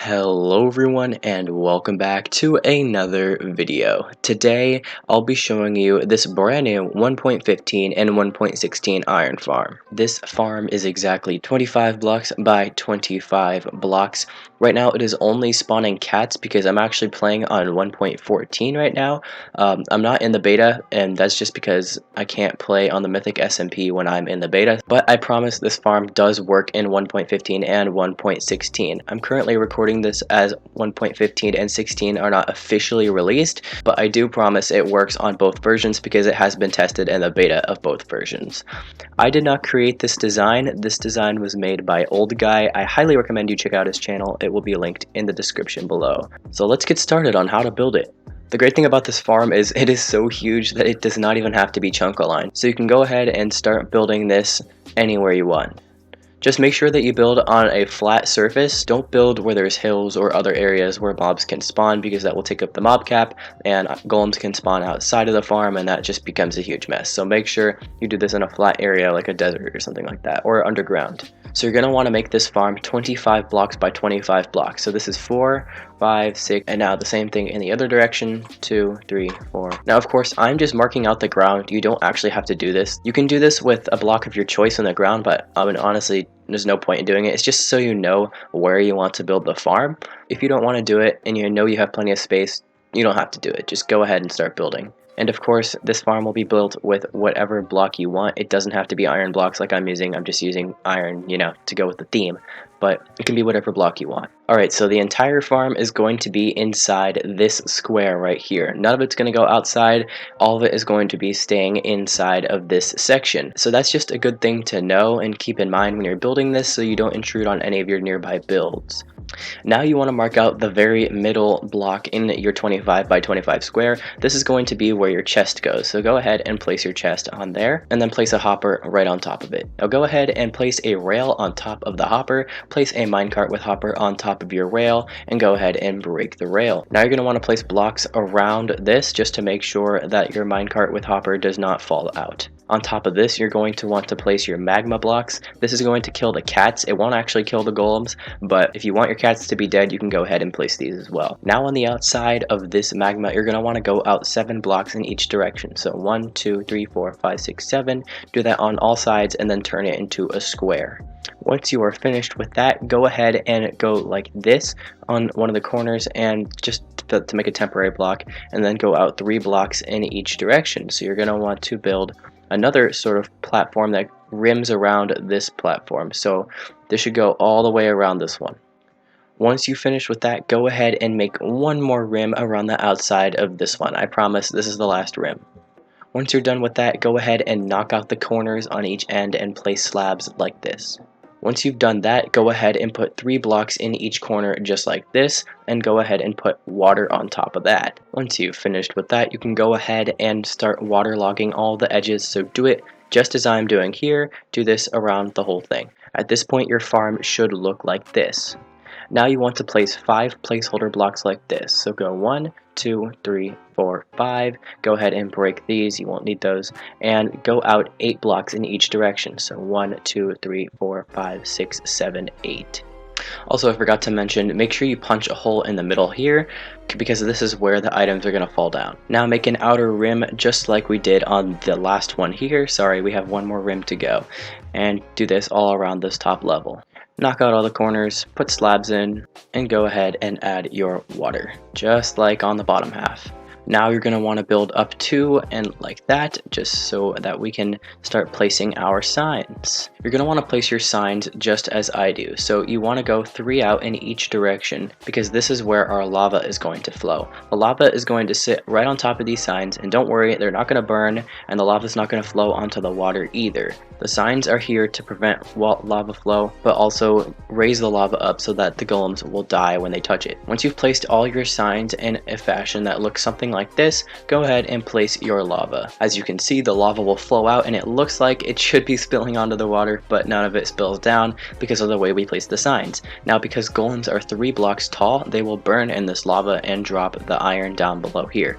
Hello everyone and welcome back to another video. Today I'll be showing you this brand new 1.15 and 1.16 iron farm. This farm is exactly 25 blocks by 25 blocks. Right now it is only spawning cats because I'm actually playing on 1.14 right now. I'm not in the beta, and that's just because I can't play on the mythic SMP when I'm in the beta, but I promise this farm does work in 1.15 and 1.16. I'm currently recording this as 1.15 and 16 are not officially released, but I do promise it works on both versions because it has been tested in the beta of both versions. I did not create this design. This design was made by Old Guy. I highly recommend you check out his channel. It will be linked in the description below. So let's get started on how to build it. The great thing about this farm is it is so huge that it does not even have to be chunk aligned. So you can go ahead and start building this anywhere you want. Just make sure that you build on a flat surface. Don't build where there's hills or other areas where mobs can spawn, because that will take up the mob cap and golems can spawn outside of the farm and that just becomes a huge mess. So make sure you do this in a flat area like a desert or something like that, or underground. So you're going to want to make this farm 25 blocks by 25 blocks. So this is 4, 5, 6, and now the same thing in the other direction, 2, 3, 4. Now of course I'm just marking out the ground. You don't actually have to do this. You can do this with a block of your choice in the ground, but I mean, honestly, there's no point in doing it. It's just so you know where you want to build the farm. If you don't want to do it and you know you have plenty of space, you don't have to do it. Just go ahead and start building. And of course, this farm will be built with whatever block you want. It doesn't have to be iron blocks like I'm using. I'm just using iron, to go with the theme. But it can be whatever block you want. Alright, so the entire farm is going to be inside this square right here. None of it's going to go outside. All of it is going to be staying inside of this section. So that's just a good thing to know and keep in mind when you're building this, so you don't intrude on any of your nearby builds. Now you want to mark out the very middle block in your 25 by 25 square. This is going to be where your chest goes. So go ahead and place your chest on there, and then place a hopper right on top of it. Now go ahead and place a rail on top of the hopper, place a minecart with hopper on top of your rail, and go ahead and break the rail. Now you're going to want to place blocks around this just to make sure that your minecart with hopper does not fall out. On top of this, you're going to want to place your magma blocks. This is going to kill the cats. It won't actually kill the golems, but if you want your cats to be dead, you can go ahead and place these as well. Now on the outside of this magma, you're going to want to go out 7 blocks in each direction. So 1, 2, 3, 4, 5, 6, 7. Do that on all sides and then turn it into a square. Once you are finished with that, go ahead and go like this on one of the corners, and just to make a temporary block, and then go out 3 blocks in each direction. So you're going to want to build another sort of platform that rims around this platform. So this should go all the way around this one. Once you finish with that, go ahead and make one more rim around the outside of this one. I promise this is the last rim. Once you're done with that, go ahead and knock out the corners on each end and place slabs like this. Once you've done that, go ahead and put 3 blocks in each corner just like this, and go ahead and put water on top of that. Once you've finished with that, you can go ahead and start waterlogging all the edges. So do it just as I'm doing here. Do this around the whole thing. At this point, your farm should look like this. Now you want to place 5 placeholder blocks like this. So go 1, 2, 3, 4, 5. Go ahead and break these. You won't need those. And go out 8 blocks in each direction. So 1, 2, 3, 4, 5, 6, 7, 8. Also, I forgot to mention, make sure you punch a hole in the middle here, because this is where the items are going to fall down. Now make an outer rim just like we did on the last one here. Sorry, we have one more rim to go. And do this all around this top level. Knock out all the corners, put slabs in, and go ahead and add your water, just like on the bottom half. Now you're going to want to build up 2 and like that, just so that we can start placing our signs. You're going to want to place your signs just as I do. So you want to go 3 out in each direction, because this is where our lava is going to flow. The lava is going to sit right on top of these signs, and don't worry, they're not going to burn, and the lava is not going to flow onto the water either. The signs are here to prevent lava flow, but also raise the lava up so that the golems will die when they touch it. Once you've placed all your signs in a fashion that looks something like this, go ahead and place your lava. As you can see, the lava will flow out, and it looks like it should be spilling onto the water, but none of it spills down because of the way we place the signs. Now, because golems are 3 blocks tall, they will burn in this lava and drop the iron down below here.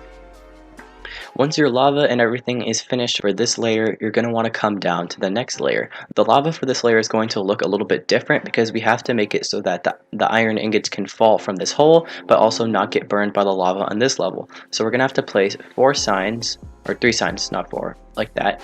Once your lava and everything is finished for this layer, you're going to want to come down to the next layer. The lava for this layer is going to look a little bit different because we have to make it so that the iron ingots can fall from this hole, but also not get burned by the lava on this level. So we're going to have to place 4 signs, or 3 signs, not 4, like that.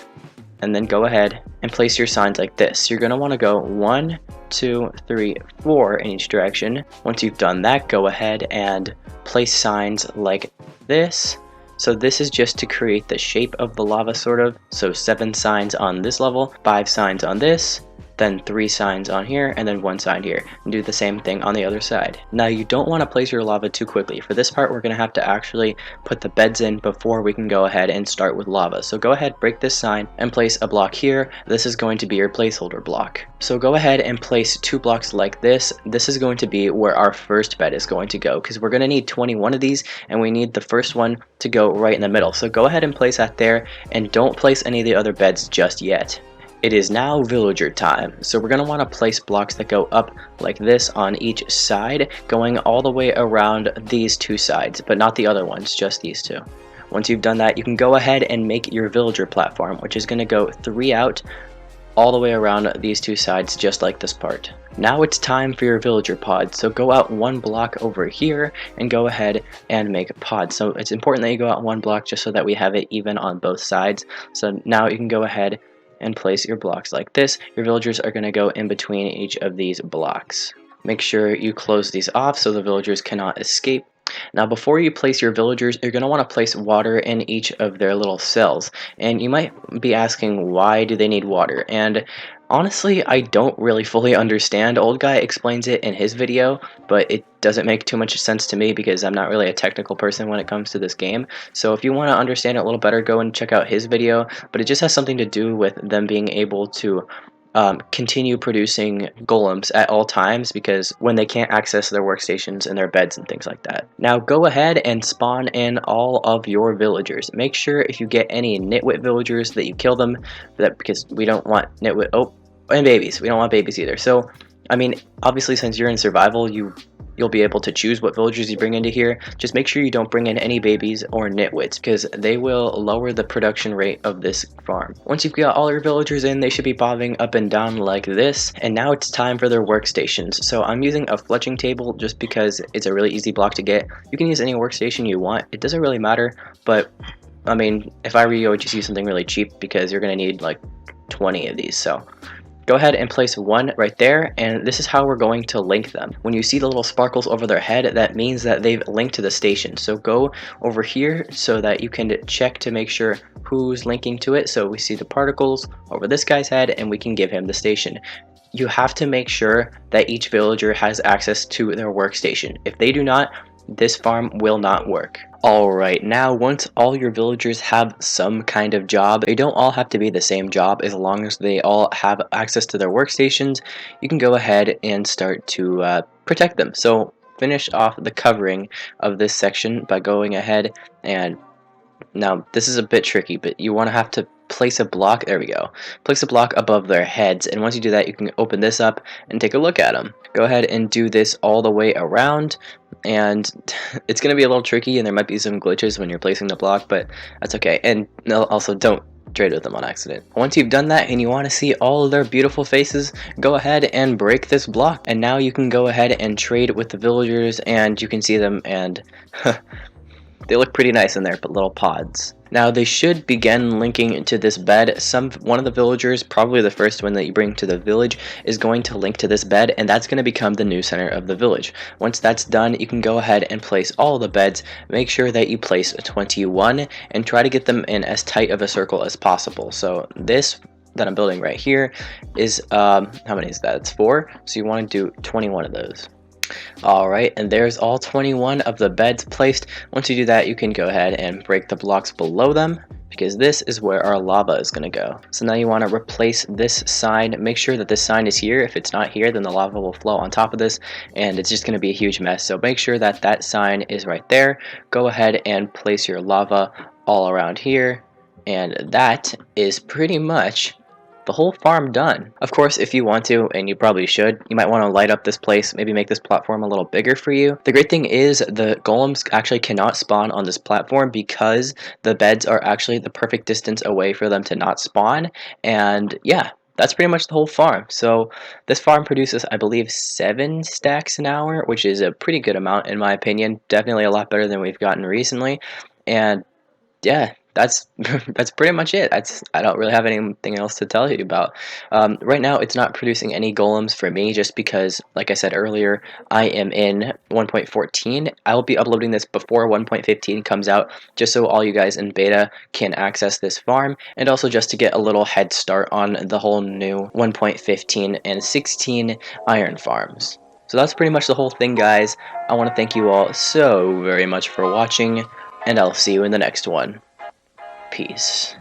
And then go ahead and place your signs like this. You're going to want to go 1, 2, 3, 4 in each direction. Once you've done that, go ahead and place signs like this. So this is just to create the shape of the lava, sort of. So 7 signs on this level, 5 signs on this, then 3 signs on here, and then 1 sign here. And do the same thing on the other side. Now you don't want to place your lava too quickly. For this part, we're going to have to actually put the beds in before we can go ahead and start with lava. So go ahead, break this sign, and place a block here. This is going to be your placeholder block. So go ahead and place 2 blocks like this. This is going to be where our first bed is going to go, because we're going to need 21 of these, and we need the first one to go right in the middle. So go ahead and place that there, and don't place any of the other beds just yet. It is now villager time, so we're going to want to place blocks that go up like this on each side, going all the way around these 2 sides, but not the other ones, just these 2. Once you've done that, you can go ahead and make your villager platform, which is going to go 3 out all the way around these 2 sides, just like this part. Now it's time for your villager pod, so go out 1 block over here and go ahead and make a pod. So it's important that you go out 1 block just so that we have it even on both sides. So now you can go ahead and place your blocks like this. Your villagers are going to go in between each of these blocks. Make sure you close these off so the villagers cannot escape. Now before you place your villagers, you're going to want to place water in each of their little cells. And you might be asking, why do they need water? And honestly, I don't really fully understand. Old Guy explains it in his video, but it doesn't make too much sense to me because I'm not really a technical person when it comes to this game. So if you want to understand it a little better, go and check out his video. But it just has something to do with them being able to continue producing golems at all times, because when they can't access their workstations and their beds and things like that. Now go ahead and spawn in all of your villagers. Make sure if you get any nitwit villagers that you kill them, because we don't want nitwit, and babies. We don't want babies either. So I mean, obviously since you're in survival, you'll be able to choose what villagers you bring into here. Just make sure you don't bring in any babies or nitwits, because they will lower the production rate of this farm. Once you've got all your villagers in, they should be bobbing up and down like this. And now it's time for their workstations. So I'm using a fletching table just because it's a really easy block to get. You can use any workstation you want. It doesn't really matter, but I mean, if I were you, I would just use something really cheap because you're going to need like 20 of these. So go ahead and place 1 right there, and this is how we're going to link them. When you see the little sparkles over their head, that means that they've linked to the station. So go over here so that you can check to make sure who's linking to it. So we see the particles over this guy's head, and we can give him the station. You have to make sure that each villager has access to their workstation. If they do not, this farm will not work. Alright, now once all your villagers have some kind of job, they don't all have to be the same job. As long as they all have access to their workstations, you can go ahead and start to protect them. So finish off the covering of this section by going ahead and, now this is a bit tricky, but you want to have to place a block, there we go, place a block above their heads, and once you do that, you can open this up and take a look at them. Go ahead and do this all the way around, and it's going to be a little tricky, and there might be some glitches when you're placing the block, but that's okay. And also don't trade with them on accident. Once you've done that and you want to see all of their beautiful faces, go ahead and break this block, and now you can go ahead and trade with the villagers, and you can see them, and they look pretty nice in their little pods. Now they should begin linking to this bed. One of the villagers, probably the first one that you bring to the village, is going to link to this bed, and that's going to become the new center of the village. Once that's done, you can go ahead and place all the beds. Make sure that you place 21 and try to get them in as tight of a circle as possible. So this that I'm building right here is, how many is that? It's 4, so you want to do 21 of those. Alright, and there's all 21 of the beds placed. Once you do that, you can go ahead and break the blocks below them, because this is where our lava is going to go. So now you want to replace this sign. Make sure that this sign is here. If it's not here, then the lava will flow on top of this, and it's just going to be a huge mess. So make sure that that sign is right there. Go ahead and place your lava all around here, and that is pretty much the whole farm done. Of course, if you want to, and you probably should, you might want to light up this place, maybe make this platform a little bigger for you. The great thing is the golems actually cannot spawn on this platform because the beds are actually the perfect distance away for them to not spawn. And yeah, that's pretty much the whole farm. So this farm produces, I believe, 7 stacks an hour, which is a pretty good amount in my opinion. Definitely a lot better than we've gotten recently. And yeah, that's that's pretty much it. I don't really have anything else to tell you about. Right now, it's not producing any golems for me just because, like I said earlier, I am in 1.14. I will be uploading this before 1.15 comes out, just so all you guys in beta can access this farm, and also just to get a little head start on the whole new 1.15 and 16 iron farms. So that's pretty much the whole thing, guys. I want to thank you all so very much for watching, and I'll see you in the next one. Peace.